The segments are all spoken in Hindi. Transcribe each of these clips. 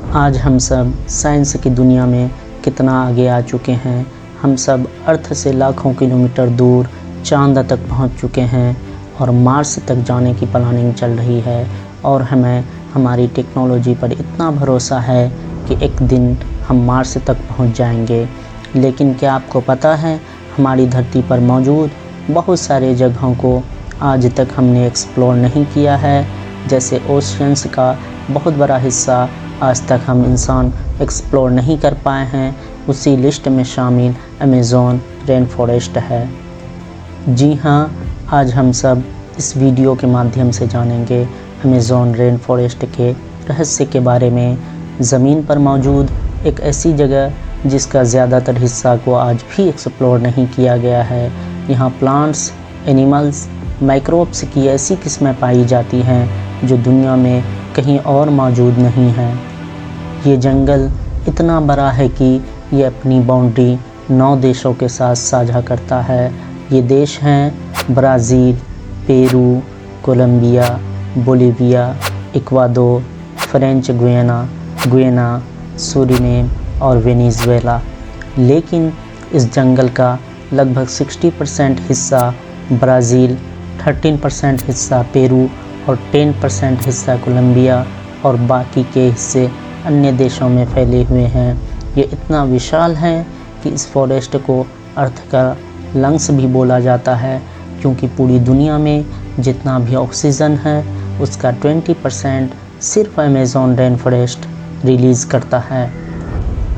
आज हम सब साइंस की दुनिया में कितना आगे आ चुके हैं। हम सब अर्थ से लाखों किलोमीटर दूर चांद तक पहुंच चुके हैं और मार्स तक जाने की प्लानिंग चल रही है। और हमें हमारी टेक्नोलॉजी पर इतना भरोसा है कि एक दिन हम मार्स तक पहुंच जाएंगे। लेकिन क्या आपको पता है, हमारी धरती पर मौजूद बहुत सारे जगहों को आज तक हमने एक्सप्लोर नहीं किया है। जैसे ओशियंस का बहुत बड़ा हिस्सा आज तक हम इंसान एक्सप्लोर नहीं कर पाए हैं। उसी लिस्ट में शामिल अमेज़न रेन फॉरेस्ट है। जी हाँ, आज हम सब इस वीडियो के माध्यम से जानेंगे अमेज़न रेन फॉरेस्ट के रहस्य के बारे में। ज़मीन पर मौजूद एक ऐसी जगह जिसका ज़्यादातर हिस्सा को आज भी एक्सप्लोर नहीं किया गया है। यहाँ प्लांट्स, एनिमल्स, माइक्रोब्स की ऐसी किस्में पाई जाती हैं जो दुनिया में कहीं और मौजूद नहीं है। ये जंगल इतना बड़ा है कि ये अपनी बाउंड्री 9 देशों के साथ साझा करता है। ये देश हैं Brazil, Peru, Colombia, Bolivia, Ecuador, French Guiana, Suriname और वेनेजुएला। लेकिन इस जंगल का लगभग 60% हिस्सा ब्राज़ील, 13% हिस्सा पेरू और 10% हिस्सा कोलंबिया और बाकी के हिस्से अन्य देशों में फैले हुए हैं। ये इतना विशाल है कि इस फॉरेस्ट को अर्थ का लंग्स भी बोला जाता है, क्योंकि पूरी दुनिया में जितना भी ऑक्सीजन है उसका 20% सिर्फ अमेज़न रेन फॉरेस्ट रिलीज़ करता है।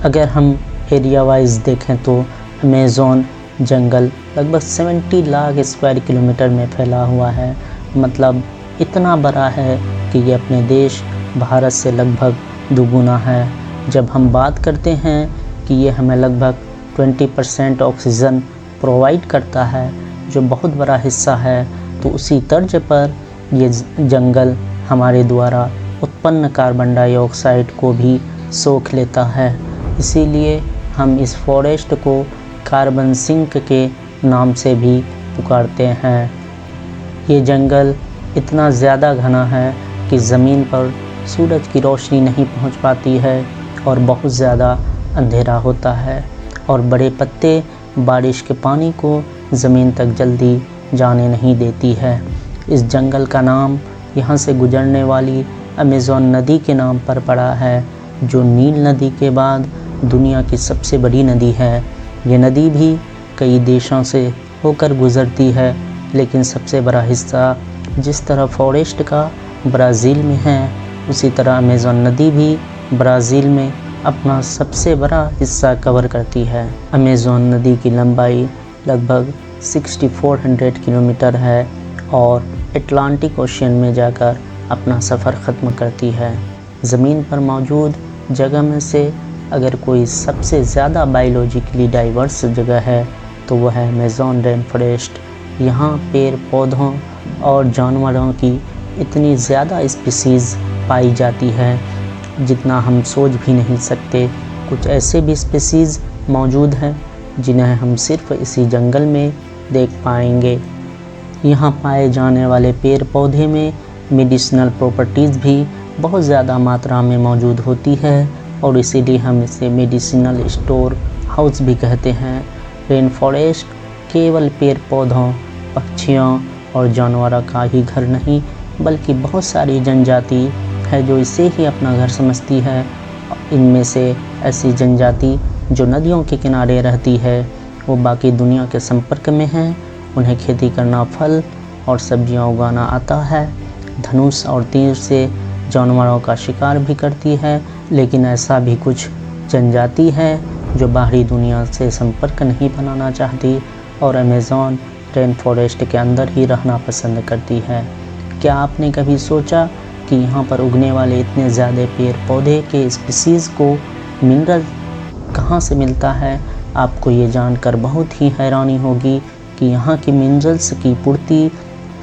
अगर हम एरिया वाइज देखें तो अमेज़न जंगल लगभग 70 लाख स्क्वायर किलोमीटर में फैला हुआ है। मतलब इतना बड़ा है कि ये अपने देश भारत से लगभग दुगुना है। जब हम बात करते हैं कि ये हमें लगभग 20% ऑक्सीजन प्रोवाइड करता है, जो बहुत बड़ा हिस्सा है, तो उसी तर्ज पर ये जंगल हमारे द्वारा उत्पन्न कार्बन डाइऑक्साइड को भी सोख लेता है। इसीलिए हम इस फॉरेस्ट को कार्बन सिंक के नाम से भी पुकारते हैं। ये जंगल इतना ज़्यादा घना है कि ज़मीन पर सूरज की रोशनी नहीं पहुंच पाती है और बहुत ज़्यादा अंधेरा होता है, और बड़े पत्ते बारिश के पानी को ज़मीन तक जल्दी जाने नहीं देती है। इस जंगल का नाम यहाँ से गुजरने वाली अमेज़न नदी के नाम पर पड़ा है, जो नील नदी के बाद दुनिया की सबसे बड़ी नदी है। ये नदी भी कई देशों से होकर गुज़रती है, लेकिन सबसे बड़ा हिस्सा जिस तरह फॉरेस्ट का ब्राज़ील में है, उसी तरह अमेज़न नदी भी ब्राज़ील में अपना सबसे बड़ा हिस्सा कवर करती है। अमेज़न नदी की लंबाई लगभग 6400 किलोमीटर है और अटलांटिक ओशियन में जाकर अपना सफ़र ख़त्म करती है। ज़मीन पर मौजूद जगह में से अगर कोई सबसे ज़्यादा बायोलॉजिकली डाइवर्स जगह है तो वह है अमेज़न रेन फॉरेस्ट। यहाँ पेड़ पौधों और जानवरों की इतनी ज़्यादा स्पीसीज़ पाई जाती है जितना हम सोच भी नहीं सकते। कुछ ऐसे भी स्पीसीज़ मौजूद हैं जिन्हें हम सिर्फ इसी जंगल में देख पाएंगे। यहाँ पाए जाने वाले पेड़ पौधे में मेडिसिनल प्रॉपर्टीज़ भी बहुत ज़्यादा मात्रा में मौजूद होती है और इसीलिए हम इसे मेडिसिनल स्टोर हाउस भी कहते हैं। रेन फॉरेस्ट केवल पेड़ पौधों, पक्षियों और जानवरों का ही घर नहीं, बल्कि बहुत सारी जनजाति है जो इसे ही अपना घर समझती है। इनमें से ऐसी जनजाति जो नदियों के किनारे रहती है, वो बाकी दुनिया के संपर्क में हैं। उन्हें खेती करना, फल और सब्जियां उगाना आता है। धनुष और तीर से जानवरों का शिकार भी करती है। लेकिन ऐसा भी कुछ जनजाति है जो बाहरी दुनिया से संपर्क नहीं बनाना चाहती और अमेज़न रेन फॉरेस्ट के अंदर ही रहना पसंद करती है। क्या आपने कभी सोचा कि यहाँ पर उगने वाले इतने ज़्यादा पेड़ पौधे के स्पीसीज़ को मिनरल कहाँ से मिलता है? आपको ये जानकर बहुत ही हैरानी होगी कि यहाँ की मिनरल्स की पूर्ति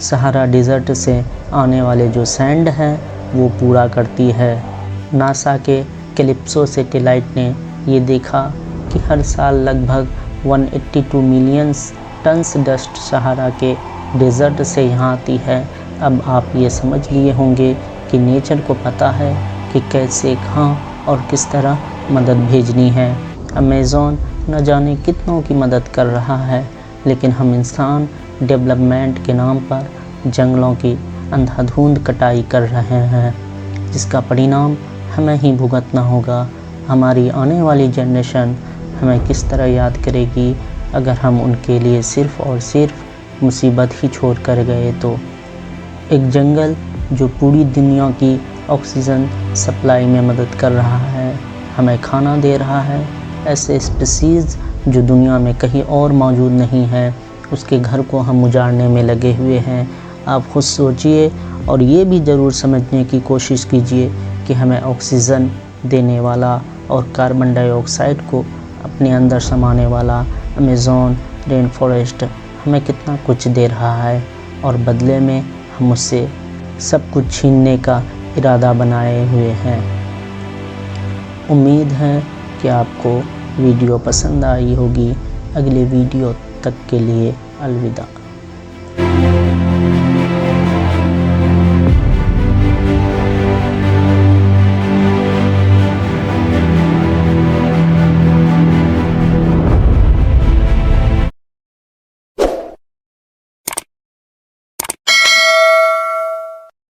सहारा डेज़र्ट से आने वाले जो सैंड है वो पूरा करती है। नासा के कैलिप्सो सैटेलाइट ने ये देखा कि हर साल लगभग 182 मिलियन टन्स डस्ट सहारा के डेज़र्ट से यहाँ आती है। अब आप ये समझ लिए होंगे कि नेचर को पता है कि कैसे, कहाँ और किस तरह मदद भेजनी है। अमेज़न न जाने कितनों की मदद कर रहा है, लेकिन हम इंसान डेवलपमेंट के नाम पर जंगलों की अंधाधुंध कटाई कर रहे हैं, जिसका परिणाम हमें ही भुगतना होगा। हमारी आने वाली जनरेशन हमें किस तरह याद करेगी अगर हम उनके लिए सिर्फ़ और सिर्फ मुसीबत ही छोड़ कर गए तो। एक जंगल जो पूरी दुनिया की ऑक्सीजन सप्लाई में मदद कर रहा है, हमें खाना दे रहा है, ऐसे स्पीसीज़ जो दुनिया में कहीं और मौजूद नहीं है, उसके घर को हम उजाड़ने में लगे हुए हैं। आप खुद सोचिए और ये भी ज़रूर समझने की कोशिश कीजिए कि हमें ऑक्सीजन देने वाला और कार्बन डाइऑक्साइड को अपने अंदर समाने वाला अमेज़न रेन फॉरेस्ट हमें कितना कुछ दे रहा है, और बदले में हम उससे सब कुछ छीनने का इरादा बनाए हुए हैं। उम्मीद है कि आपको वीडियो पसंद आई होगी। अगले वीडियो तक के लिए अलविदा।